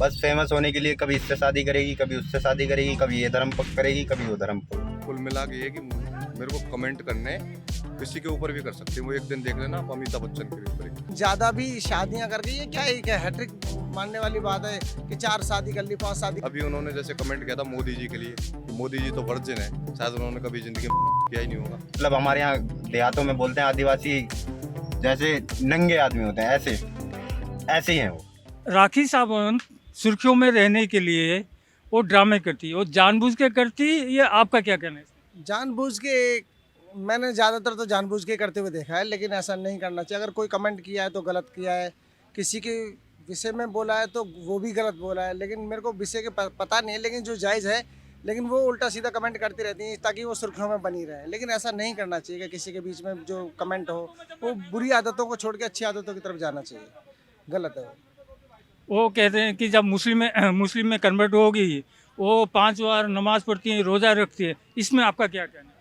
बस फेमस होने के लिए कभी इससे शादी करेगी, कभी उससे शादी करेगी, कभी ये धर्म पक्ष करेगी, कभी वो धर्म पक्ष। कुल मिला के ये कि मेरे को कमेंट करने किसी के ऊपर भी कर सकते हैं। वो एक दिन देख लेना आप अमिताभ बच्चन के ऊपर ही। ज्यादा भी शादियां करके ये क्या हैट्रिक मानने वाली बात है कि 4 शादी कर ली 5 शादी। अभी उन्होंने जैसे कमेंट किया था मोदी जी के लिए, मोदी जी तो वर्जिन है, शायद उन्होंने कभी जिंदगी में किया ही नहीं होगा। मतलब हमारे यहाँ देहातों में बोलते हैं आदिवासी जैसे नंगे आदमी होते हैं, ऐसे ऐसे ही हैं वो। राखी सावंत सुर्खियों में रहने के लिए वो ड्रामे करती है, वो जानबूझ के करती है, ये आपका क्या कहना है? जानबूझ के मैंने ज़्यादातर तो जानबूझ के करते हुए देखा है, लेकिन ऐसा नहीं करना चाहिए। अगर कोई कमेंट किया है तो गलत किया है, किसी के विषय में बोला है तो वो भी गलत बोला है। लेकिन मेरे को विषय के पता नहीं है, लेकिन जो जायज़ है, लेकिन वो उल्टा सीधा कमेंट करती रहती हैं ताकि वो सुर्खियों में बनी रहे। लेकिन ऐसा नहीं करना चाहिए कि किसी के बीच में जो कमेंट हो वो बुरी आदतों को छोड़ के अच्छी आदतों की तरफ जाना चाहिए। गलत है वो। वो कहते हैं कि जब मुस्लिम में कन्वर्ट होगी, वो 5 बार नमाज पढ़ती है, रोज़ा रखती है, इसमें आपका क्या कहना है?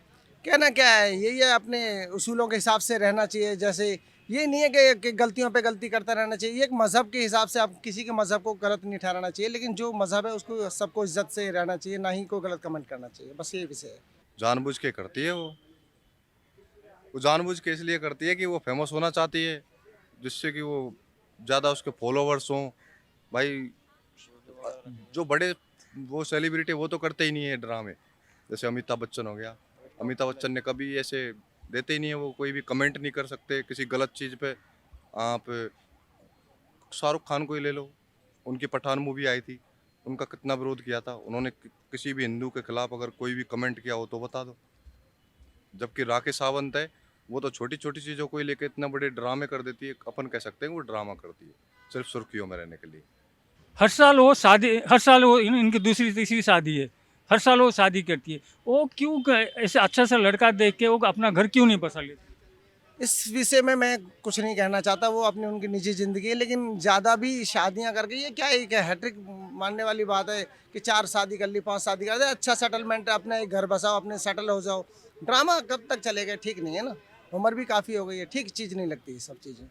कहना क्या है, यही है, अपने उसूलों के हिसाब से रहना चाहिए। जैसे ये नहीं है कि गलतियों पे गलती करता रहना चाहिए। ये एक मज़हब के हिसाब से आप किसी के मज़हब को गलत नहीं ठहराना चाहिए, लेकिन जो मज़हब है उसको सबको इज्जत से रहना चाहिए, ना ही कोई गलत कमेंट करना चाहिए। बस ये विषय है। जानबूझ के करती है वो जानबूझ के इसलिए करती है कि वो फेमस होना चाहती है, जिससे कि वो ज़्यादा उसके फॉलोवर्स हों। भाई जो बड़े वो सेलिब्रिटी वो तो करते ही नहीं है ड्रामे। जैसे अमिताभ बच्चन हो गया, अमिताभ बच्चन ने कभी ऐसे देते ही नहीं है, वो कोई भी कमेंट नहीं कर सकते किसी गलत चीज़ पे। आप शाहरुख खान को ही ले लो, उनकी पठान मूवी आई थी, उनका कितना विरोध किया था उन्होंने। किसी भी हिंदू के खिलाफ अगर कोई भी कमेंट किया हो तो बता दो। जबकि राखी सावंत है, वो तो छोटी छोटी चीज़ों को ही लेकर इतना बड़े ड्रामे कर देती है। अपन कह सकते हैं वो ड्रामा करती है सिर्फ सुर्खियों में रहने के लिए। हर साल वो इनकी दूसरी तीसरी शादी है, हर साल वो शादी करती है। वो क्यों ऐसे अच्छा सा लड़का देख के वो अपना घर क्यों नहीं बसा लेती? इस विषय में मैं कुछ नहीं कहना चाहता, वो अपनी उनकी निजी ज़िंदगी है। लेकिन ज़्यादा भी शादियां करके ये क्या हैट्रिक मानने वाली बात है कि 4 शादी कर ली 5 शादी कर ली। अच्छा सेटलमेंट है, अपना एक घर बसाओ, अपने सेटल हो जाओ। ड्रामा कब तक चलेगा? ठीक नहीं है ना, उम्र भी काफ़ी हो गई है, ठीक चीज़ नहीं लगती ये सब चीज़ें।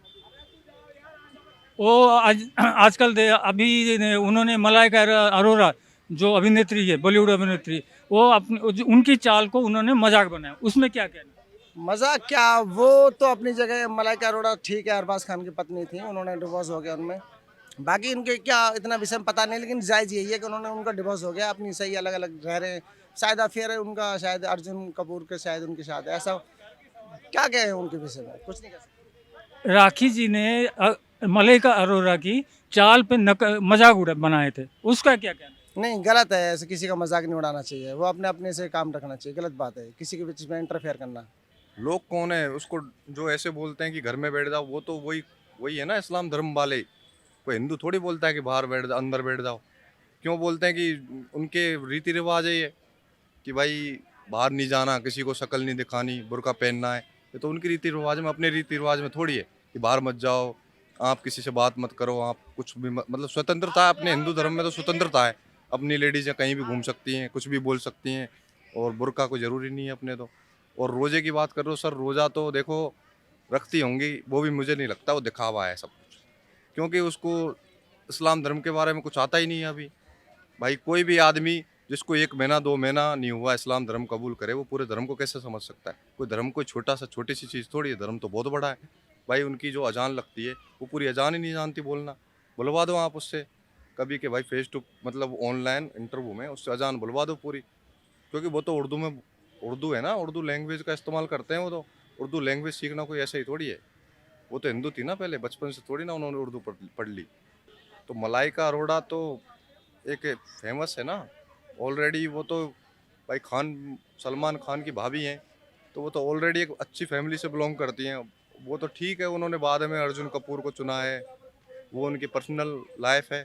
वो आजकल अभी उन्होंने मलाइका अरोरा जो अभिनेत्री है, बॉलीवुड अभिनेत्री, वो अपनी उनकी चाल को उन्होंने मजाक बनाया, उसमें क्या कहना? मज़ाक क्या, वो तो अपनी जगह मलाइका अरोड़ा ठीक है, अरबाज खान की पत्नी थी, उन्होंने डिवोर्स हो गया उनमें। बाकी उनके क्या इतना विषय में पता नहीं, लेकिन जायज़ यही है कि उन्होंने उनका डिवोर्स हो गया, अपनी सही अलग अलग रह रहे हैं। शायद अफेयर है उनका, शायद अर्जुन कपूर के, शायद उनके साथ ऐसा। क्या कहें उनके विषय में, कुछ नहीं कह सकते। राखी जी ने मलाइका अरोरा की चाल पे मजाक बनाए थे, उसका क्या कहना? नहीं, गलत है, ऐसे किसी का मजाक नहीं उड़ाना चाहिए। वो अपने अपने से काम रखना चाहिए। गलत बात है किसी के बीच में इंटरफेयर करना। लोग कौन है उसको जो ऐसे बोलते हैं कि घर में बैठ जाओ, वो तो वही वही है ना इस्लाम धर्म वाले। कोई हिंदू थोड़ी बोलता है कि बाहर बैठ जाओ, अंदर बैठ जाओ। क्यों बोलते हैं कि उनके रीति रिवाज है ये कि भाई बाहर नहीं जाना, किसी को शक्ल नहीं दिखानी, बुर्का पहनना है। ये तो उनकी रीति रिवाज में, अपने रीति रिवाज में थोड़ी है कि बाहर मत जाओ, आप किसी से बात मत करो, आप कुछ भी मतलब स्वतंत्रता है। अपने हिंदू धर्म में तो स्वतंत्रता है, अपनी लेडीज़ कहीं भी घूम सकती हैं, कुछ भी बोल सकती हैं, और बुर्का कोई ज़रूरी नहीं है अपने तो। और रोज़े की बात कर रहे हो सर, रोज़ा तो देखो रखती होंगी, वो भी मुझे नहीं लगता, वो दिखावा है सब कुछ। क्योंकि उसको इस्लाम धर्म के बारे में कुछ आता ही नहीं है अभी। भाई कोई भी आदमी जिसको 1 महीना 2 महीना नहीं हुआ इस्लाम धर्म कबूल करे, वो पूरे धर्म को कैसे समझ सकता है? कोई धर्म कोई छोटी सी चीज़ थोड़ी है, धर्म तो बहुत बड़ा है। भाई उनकी जो अजान लगती है, वो पूरी अजान ही नहीं जानती बोलना। बुलवा दो आप उससे कभी कि भाई फेस टू मतलब ऑनलाइन इंटरव्यू में उससे अजान बुलवा दो पूरी। क्योंकि वो तो उर्दू है ना, उर्दू लैंग्वेज का इस्तेमाल करते हैं वो तो। उर्दू लैंग्वेज सीखना कोई ऐसे ही थोड़ी है। वो तो हिंदू थी ना पहले, बचपन से थोड़ी ना उन्होंने उर्दू पढ़ ली। तो मलाइका अरोड़ा तो एक फेमस है ना ऑलरेडी। वो तो भाई सलमान खान की भाभी हैं, तो वो तो ऑलरेडी एक अच्छी फैमिली से बिलोंग करती हैं। वो तो ठीक है, उन्होंने बाद में अर्जुन कपूर को चुना है, वो उनकी पर्सनल लाइफ है,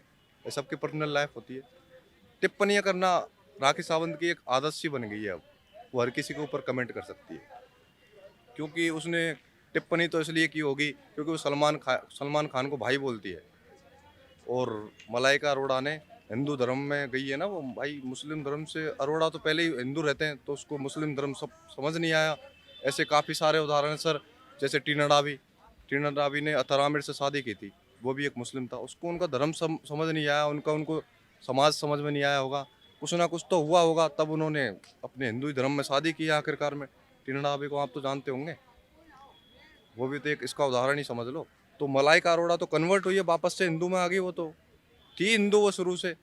ये सबकी पर्सनल लाइफ होती है। टिप्पणियाँ करना राखी सावंत की एक आदत सी बन गई है अब। वो हर किसी के ऊपर कमेंट कर सकती है, क्योंकि उसने टिप्पणी तो इसलिए की होगी क्योंकि वो सलमान खान को भाई बोलती है। और मलाइका अरोड़ा ने हिंदू धर्म में गई है ना, वो भाई मुस्लिम धर्म से अरोड़ा तो पहले ही हिंदू रहते हैं, तो उसको मुस्लिम धर्म सब समझ नहीं आया। ऐसे काफ़ी सारे उदाहरण हैं सर, जैसे टीना डाबी ने अतर आमिर से शादी की थी, वो भी एक मुस्लिम था, उसको उनका धर्म समझ नहीं आया, उनको समाज समझ में नहीं आया होगा, कुछ ना कुछ तो हुआ होगा, तब उन्होंने अपने हिंदू ही धर्म में शादी की आखिरकार में। टीना आबे को आप तो जानते होंगे, वो भी तो एक इसका उदाहरण ही समझ लो। तो मलाइका अरोड़ा तो कन्वर्ट हुई है, वापस से हिंदू में आ गई, वो तो थी हिंदू वो शुरू से।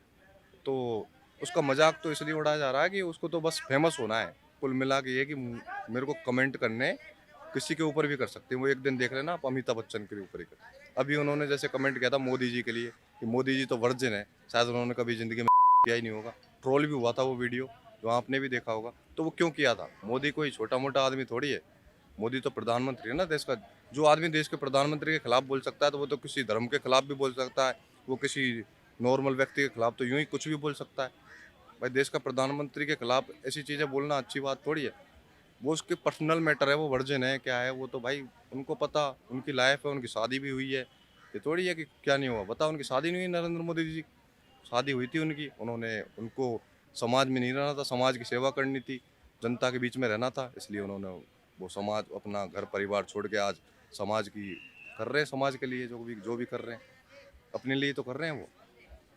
तो उसका मजाक तो इसलिए उड़ाया जा रहा है कि उसको तो बस फेमस होना है। कुल मिला के ये कि मेरे को कमेंट करने किसी के ऊपर भी कर सकते हैं, वो एक दिन देख लेना आप अमिताभ बच्चन के ऊपर ही कर। अभी उन्होंने जैसे कमेंट किया था मोदी जी के लिए कि मोदी जी तो वर्जिन है, शायद उन्होंने कभी जिंदगी में किया ही नहीं होगा। ट्रोल भी हुआ था वो वीडियो, जो आपने भी देखा होगा। तो वो क्यों किया था? मोदी कोई छोटा मोटा आदमी थोड़ी है, मोदी तो प्रधानमंत्री है ना देश का। जो आदमी देश के प्रधानमंत्री के खिलाफ बोल सकता है, तो वो तो किसी धर्म के खिलाफ भी बोल सकता है, वो किसी नॉर्मल व्यक्ति के खिलाफ तो यूं ही कुछ भी बोल सकता है। भाई देश का प्रधानमंत्री के खिलाफ ऐसी चीज़ें बोलना अच्छी बात थोड़ी है। वो उसके पर्सनल मैटर है, वो वर्जिन है क्या है वो तो भाई उनको पता, उनकी लाइफ है, उनकी शादी भी हुई है। ये थोड़ी है कि क्या नहीं हुआ, बता उनकी शादी नहीं हुई नरेंद्र मोदी जी, शादी हुई थी उनकी। उनको समाज में नहीं रहना था, समाज की सेवा करनी थी, जनता के बीच में रहना था, इसलिए उन्होंने वो समाज अपना घर परिवार छोड़ के आज समाज की कर रहे हैं, समाज के लिए जो भी कर रहे हैं अपने लिए तो कर रहे हैं वो।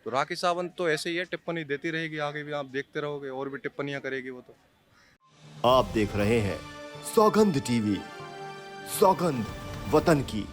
तो राखी सावंत तो ऐसे ही है, टिप्पणी देती रहेगी, आगे भी आप देखते रहोगे और भी टिप्पणियां करेगी वो तो। आप देख रहे हैं सौगंध टीवी, सौगंध वतन की।